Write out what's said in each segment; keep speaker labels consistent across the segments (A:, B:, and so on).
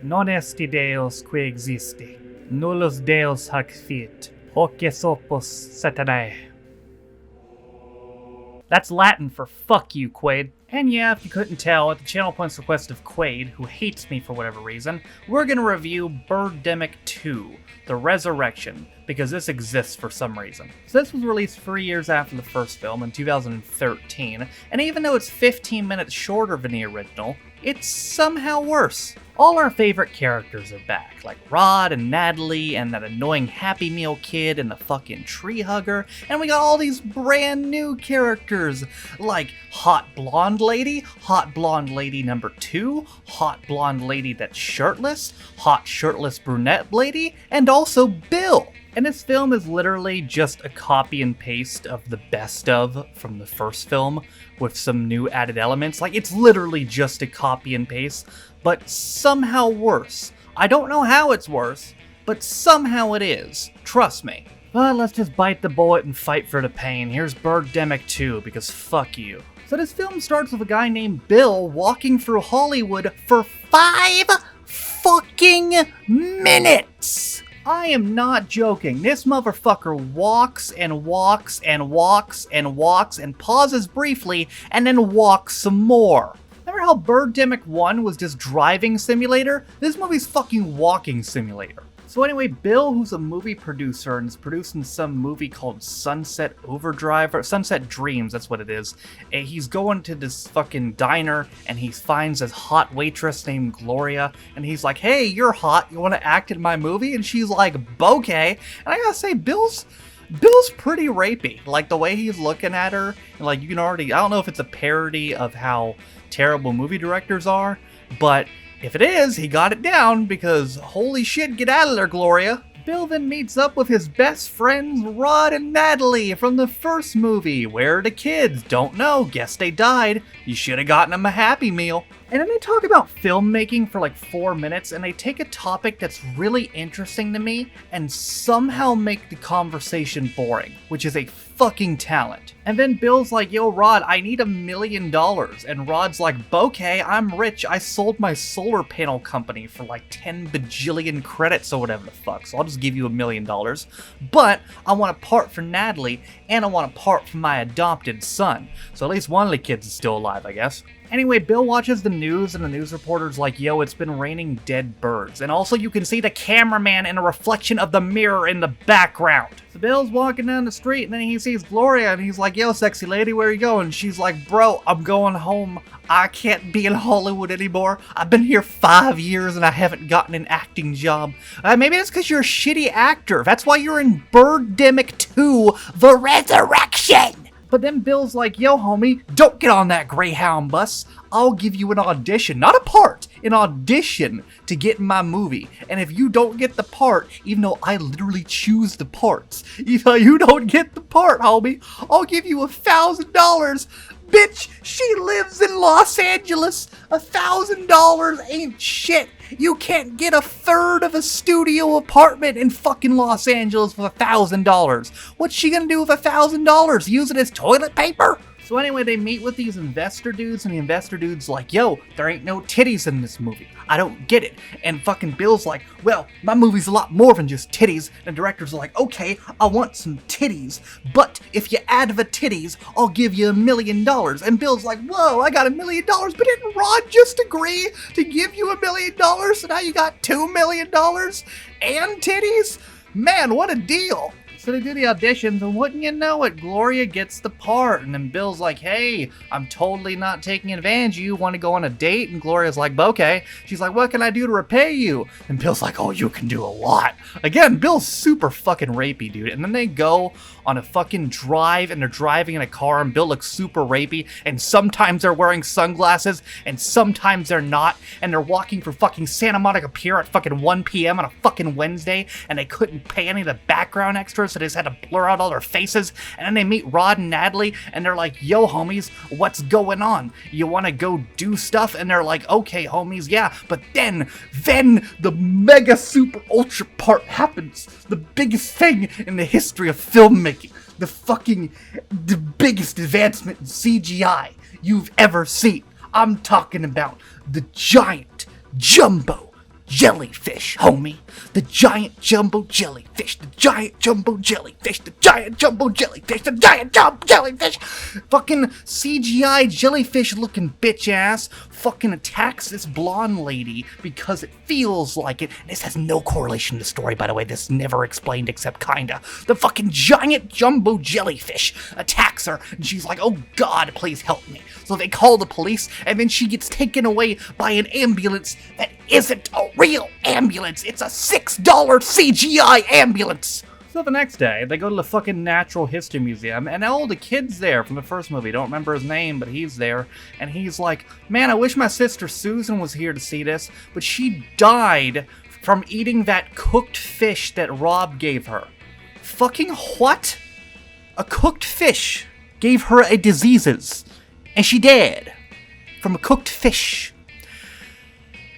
A: Non esti Deus qui existi, nullus Deus hac fiat, hoc es opus satanae. That's Latin for fuck you, Quaid. And yeah, if you couldn't tell, at the channel point's request of Quaid, who hates me for whatever reason, we're gonna review Birdemic 2, The Resurrection, because this exists for some reason. So this was released 3 years after the first film in 2013, and even though it's 15 minutes shorter than the original, it's somehow worse. All our favorite characters are back, like Rod and Natalie and that annoying Happy Meal kid and the fucking tree hugger, and we got all these brand new characters, like Hot Blonde Lady number 2, Hot Blonde Lady that's shirtless, Hot Shirtless Brunette Lady, and also Bill. And this film is literally just a copy and paste of the best of from the first film with some new added elements. Like, it's literally just a copy and paste, but somehow worse. I don't know how it's worse, but somehow it is. Trust me. But let's just bite the bullet and fight for the pain. Here's Birdemic 2, because fuck you. So this film starts with a guy named Bill walking through Hollywood for 5 fucking minutes! I am not joking. This motherfucker walks and walks and walks and walks and pauses briefly and then walks some more. Remember how Birdemic 1 was just driving simulator? This movie's fucking walking simulator. So anyway, Bill, who's a movie producer and is producing some movie called Sunset Overdrive, or Sunset Dreams, that's what it is. He's going to this fucking diner and he finds this hot waitress named Gloria and he's like, hey, you're hot, you want to act in my movie? And she's like, bokeh. And I gotta say, Bill's pretty rapey. Like, the way he's looking at her, and like, you can already, I don't know if it's a parody of how terrible movie directors are, but if it is, he got it down, because holy shit, get out of there, Gloria. Bill then meets up with his best friends, Rod and Natalie, from the first movie. Where are the kids? Don't know. Guess they died. You should have gotten them a Happy Meal. And then they talk about filmmaking for like 4 minutes, and they take a topic that's really interesting to me and somehow make the conversation boring, which is a fucking talent. And then Bill's like, yo, Rod, I need $1 million. And Rod's like, bokeh, I'm rich. I sold my solar panel company for like 10 bajillion credits or whatever the fuck, so I'll just give you $1 million. But I want a part for Natalie, and I want a part for my adopted son. So at least one of the kids is still alive, I guess. Anyway, Bill watches the news, and the news reporter's like, yo, it's been raining dead birds. And also you can see the cameraman in a reflection of the mirror in the background. So Bill's walking down the street, and then he sees Gloria, and he's like, yo, sexy lady, where are you going? She's like, bro, I'm going home. I can't be in Hollywood anymore. I've been here 5 years, and I haven't gotten an acting job. Maybe that's because you're a shitty actor. That's why you're in Birdemic 2, The Resurrection. But then Bill's like, yo, homie, don't get on that Greyhound bus. I'll give you an audition, not a part, an audition to get in my movie. And if you don't get the part, even though I literally choose the parts, if you don't get the part, homie, I'll give you $1,000. Bitch, she lives in Los Angeles. $1,000 ain't shit. You can't get a third of a studio apartment in fucking Los Angeles for $1,000. What's she gonna do with $1,000? Use it as toilet paper? So anyway, they meet with these investor dudes, and the investor dude's like, yo, there ain't no titties in this movie. I don't get it. And fucking Bill's like, well, my movie's a lot more than just titties. And the director's like, okay, I want some titties, but if you add the titties, I'll give you $1 million. And Bill's like, whoa, I got $1 million, but didn't Rod just agree to give you $1 million? So now you got $2 million and titties? Man, what a deal. So they do the auditions, and wouldn't you know it, Gloria gets the part. And then Bill's like, hey, I'm totally not taking advantage of you. Want to go on a date? And Gloria's like, okay. She's like, what can I do to repay you? And Bill's like, oh, you can do a lot. Again, Bill's super fucking rapey, dude. And then they go on a fucking drive, and they're driving in a car, and Bill looks super rapey, and sometimes they're wearing sunglasses, and sometimes they're not, and they're walking through fucking Santa Monica Pier at fucking 1 p.m. on a fucking Wednesday, and they couldn't pay any of the background extras, so they just had to blur out all their faces. And then they meet Rod and Natalie, and they're like, yo, homies, what's going on? You want to go do stuff? And they're like, okay, homies, yeah. But then the mega super ultra part happens. The biggest thing in the history of filmmaking. The biggest advancement in CGI you've ever seen. I'm talking about the giant, jumbo, jellyfish, homie. The giant jumbo jellyfish. The giant jumbo jellyfish. The giant jumbo jellyfish. The giant jumbo jellyfish. Fucking CGI jellyfish looking bitch ass fucking attacks this blonde lady because it feels like it. This has no correlation to the story, by the way. This is never explained except kinda. The fucking giant jumbo jellyfish attacks her, and she's like, oh God, please help me. So they call the police, and then she gets taken away by an ambulance that isn't a real ambulance. It's a $6 CGI ambulance. So the next day, they go to the fucking Natural History Museum, and all the kids there from the first movie, don't remember his name, but he's there, and he's like, man, I wish my sister Susan was here to see this, but she died from eating that cooked fish that Rob gave her. Fucking what? A cooked fish gave her a diseases, and she died from a cooked fish.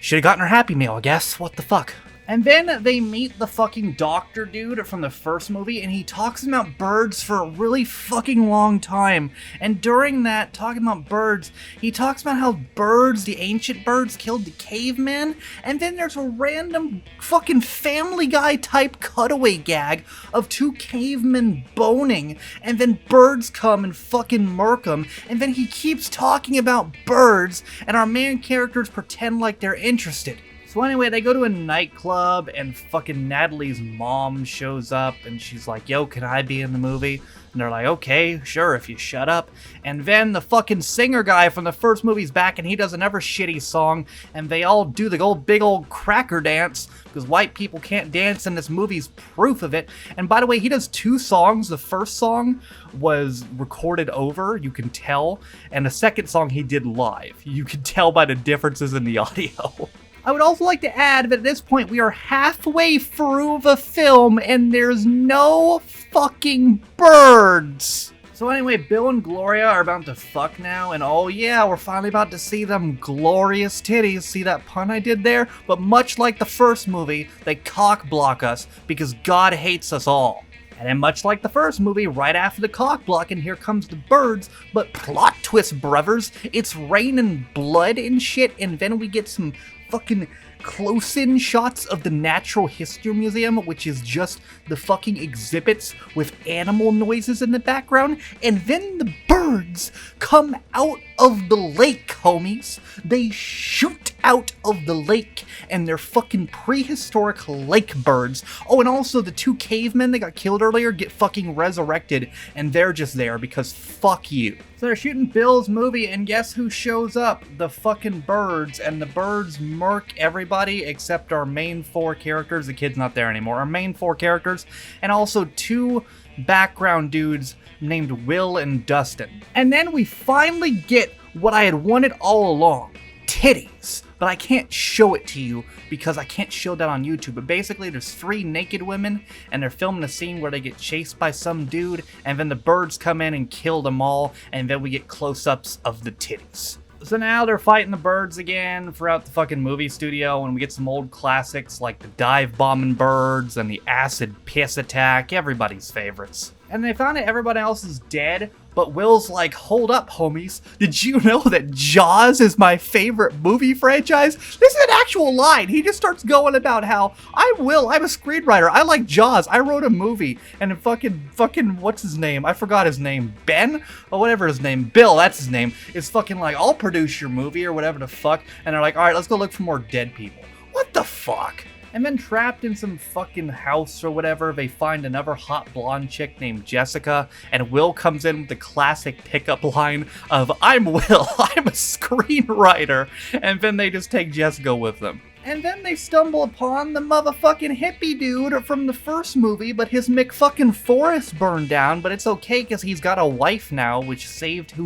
A: Should have gotten her Happy Meal, I guess. What the fuck? And then they meet the fucking doctor dude from the first movie, and he talks about birds for a really fucking long time. And during that, talking about birds, he talks about how birds, the ancient birds, killed the cavemen. And then there's a random fucking Family Guy type cutaway gag of two cavemen boning, and then birds come and fucking murk them. And then he keeps talking about birds, and our main characters pretend like they're interested. So anyway, they go to a nightclub, and fucking Natalie's mom shows up, and she's like, yo, can I be in the movie? And they're like, okay, sure, if you shut up. And then the fucking singer guy from the first movie's back, and he does another shitty song, and they all do the big old cracker dance, because white people can't dance, and this movie's proof of it. And by the way, he does two songs. The first song was recorded over, you can tell, and the second song he did live. You can tell by the differences in the audio. I would also like to add that at this point we are halfway through the film and there's no fucking birds. So anyway, Bill and Gloria are about to fuck now, and oh yeah, we're finally about to see them glorious titties. See that pun I did there? But much like the first movie, they cock block us because God hates us all. And then much like the first movie, right after the cock block, and here comes the birds, but plot twist, brothers, it's raining blood and shit, and then we get some fucking close-in shots of the Natural History Museum, which is just the fucking exhibits with animal noises in the background, and then the birds come out of the lake, homies. They shoot out of the lake, and they're fucking prehistoric lake birds. Oh, and also the two cavemen that got killed earlier get fucking resurrected, and they're just there because fuck you. So they're shooting Bill's movie, and guess who shows up? The fucking birds, and the birds murk everybody except our main four characters. The kid's not there anymore. Our main four characters, and also two background dudes named Will and Dustin. And then we finally get what I had wanted all along. Titties. But I can't show it to you because I can't show that on YouTube. But basically there's three naked women and they're filming a scene where they get chased by some dude, and then the birds come in and kill them all, and then we get close-ups of the titties. So now they're fighting the birds again throughout the fucking movie studio, and we get some old classics like the dive bombing birds and the acid piss attack, everybody's favorites. And they found out everybody else is dead, but Will's like, hold up, homies. Did you know that Jaws is my favorite movie franchise? This is an actual line. He just starts going about how, I'm a screenwriter. I like Jaws. I wrote a movie. And fucking, what's his name? I forgot his name. Ben? Or whatever his name. Bill, that's his name. Is fucking like, I'll produce your movie or whatever the fuck. And they're like, all right, let's go look for more dead people. What the fuck? And then trapped in some fucking house or whatever, they find another hot blonde chick named Jessica, and Will comes in with the classic pickup line of, I'm Will, I'm a screenwriter, and then they just take Jessica with them. And then they stumble upon the motherfucking hippie dude from the first movie, but his McFucking forest burned down, but it's okay because he's got a wife now, who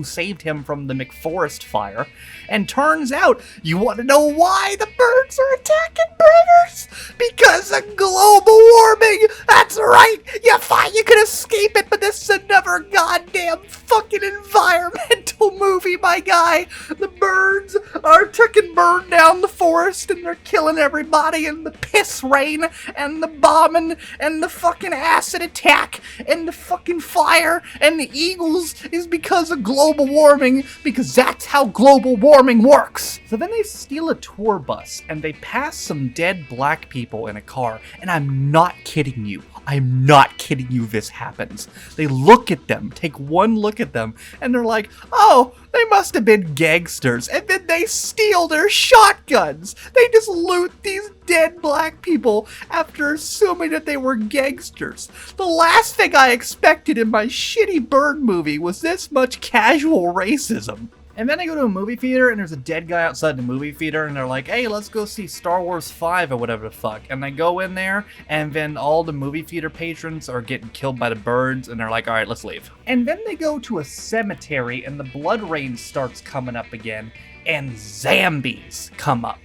A: saved him from the McForest fire. And turns out, you want to know why the birds are attacking brothers? Because of global warming! That's right! You thought you could escape it, but this is another goddamn fucking environmental awful movie, my guy. The birds are taking burn down the forest and they're killing everybody, and the piss rain and the bombing and the fucking acid attack and the fucking fire and the eagles is because of global warming, because that's how global warming works. So then they steal a tour bus and they pass some dead black people in a car, and I'm not kidding you. I'm not kidding you, this happens. They look at them, take one look at them, and they're like, oh, they must have been gangsters. And then they steal their shotguns. They just loot these dead black people after assuming that they were gangsters. The last thing I expected in my shitty bird movie was this much casual racism. And then I go to a movie theater, and there's a dead guy outside the movie theater, and they're like, hey, let's go see Star Wars 5 or whatever the fuck. And I go in there, and then all the movie theater patrons are getting killed by the birds, and they're like, all right, let's leave. And then they go to a cemetery, and the blood rain starts coming up again, and zombies come up.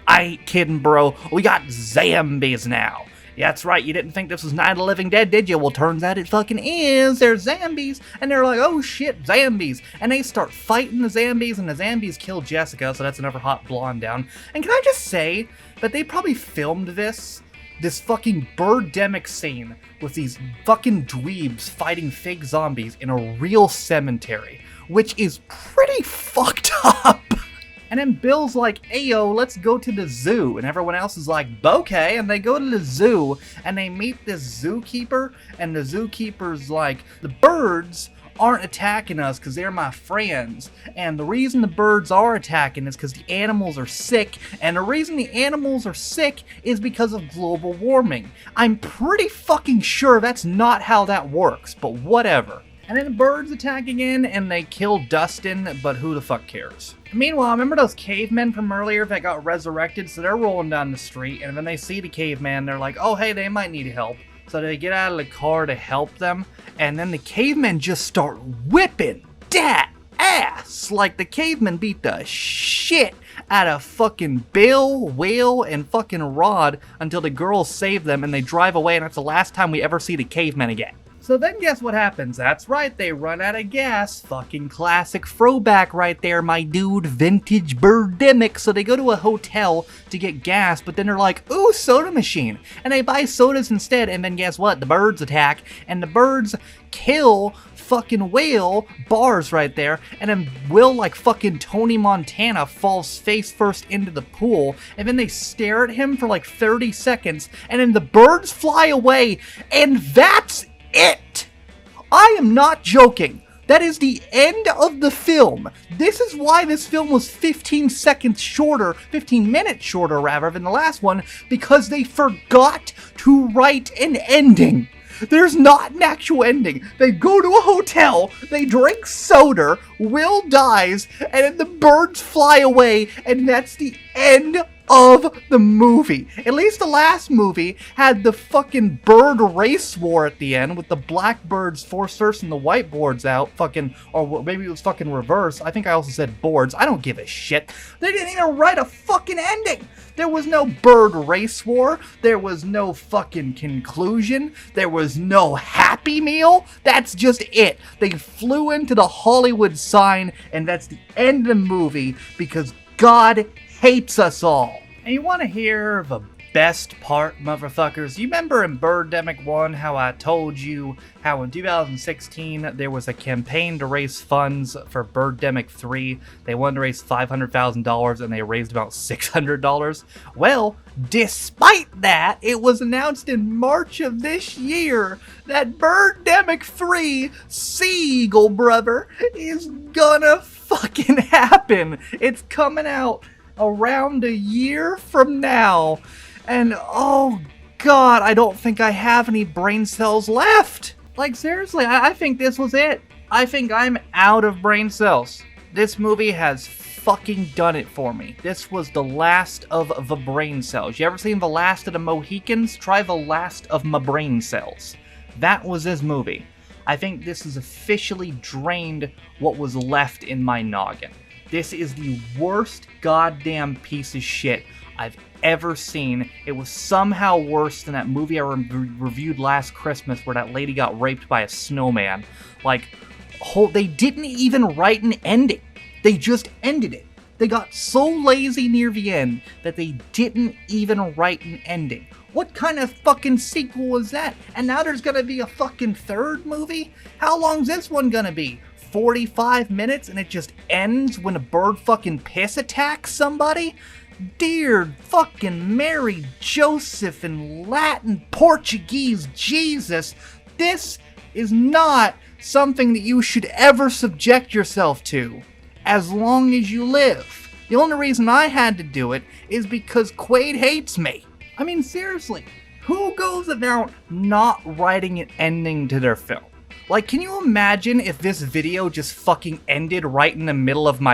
A: I ain't kidding, bro. We got zombies now. Yeah, that's right, you didn't think this was Night of the Living Dead, did you? Well, turns out it fucking is. They're zombies, and they're like, oh shit, zombies. And they start fighting the zombies, and the zombies kill Jessica, so that's another hot blonde down. And can I just say that they probably filmed this fucking Birdemic scene with these fucking dweebs fighting fake zombies in a real cemetery, which is pretty fucked up. And then Bill's like, ayo, let's go to the zoo. And everyone else is like, bokeh. And they go to the zoo, and they meet this zookeeper. And the zookeeper's like, the birds aren't attacking us because they're my friends. And the reason the birds are attacking is because the animals are sick. And the reason the animals are sick is because of global warming. I'm pretty fucking sure that's not how that works, but whatever. And then the birds attack again, and they kill Dustin, but who the fuck cares? Meanwhile, remember those cavemen from earlier that got resurrected? So they're rolling down the street, and when they see the caveman, they're like, oh, hey, they might need help. So they get out of the car to help them, and then the cavemen just start whipping that ass. Like, the cavemen beat the shit out of fucking Bill, Will, and fucking Rod until the girls save them, and they drive away, and that's the last time we ever see the cavemen again. So then guess what happens? That's right, they run out of gas. Fucking classic throwback right there, my dude. Vintage Birdemic. So they go to a hotel to get gas, but then they're like, ooh, soda machine. And they buy sodas instead, and then guess what? The birds attack, and the birds kill fucking Will, bars right there, and then Will, like fucking Tony Montana, falls face first into the pool, and then they stare at him for like 30 seconds, and then the birds fly away, and that's it! I am not joking. That is the end of the film. This is why this film was 15 minutes shorter rather than the last one, because they forgot to write an ending. There's not an actual ending. They go to a hotel, they drink soda, Will dies, and then the birds fly away, and that's the end of the movie. At least the last movie had the fucking bird race war at the end with the black birds forcing the white boards out, fucking, or maybe it was fucking reverse. I think I also said boards. I don't give a shit. They didn't even write a fucking ending. There was no bird race war. There was no fucking conclusion. There was no happy meal. That's just it. They flew into the Hollywood sign, and that's the end of the movie because God hates us all. And you want to hear the best part, motherfuckers? You remember in Birdemic 1 how I told you how in 2016 there was a campaign to raise funds for Birdemic 3. They wanted to raise $500,000 and they raised about $600. Well, despite that, it was announced in March of this year that Birdemic 3, Seagull Brother, is gonna fucking happen. It's coming out around a year from now, and oh god, I don't think I have any brain cells left. Like, seriously, I think this was it. I think I'm out of brain cells. This movie has fucking done it for me. This was the last of the brain cells. You ever seen The Last of the Mohicans? Try The Last of My Brain Cells. That was this movie. I think this has officially drained what was left in my noggin. This is the worst goddamn piece of shit I've ever seen. It was somehow worse than that movie I reviewed last Christmas where that lady got raped by a snowman. Like, They didn't even write an ending. They just ended it. They got so lazy near the end that they didn't even write an ending. What kind of fucking sequel was that? And now there's gonna be a fucking third movie? How long's this one gonna be? 45 minutes and it just ends when a bird fucking piss attacks somebody? Dear fucking Mary, Joseph, and Latin, Portuguese, Jesus, this is not something that you should ever subject yourself to as long as you live. The only reason I had to do it is because Quaid hates me. I mean, seriously, who goes about not writing an ending to their film? Like, can you imagine if this video just fucking ended right in the middle of my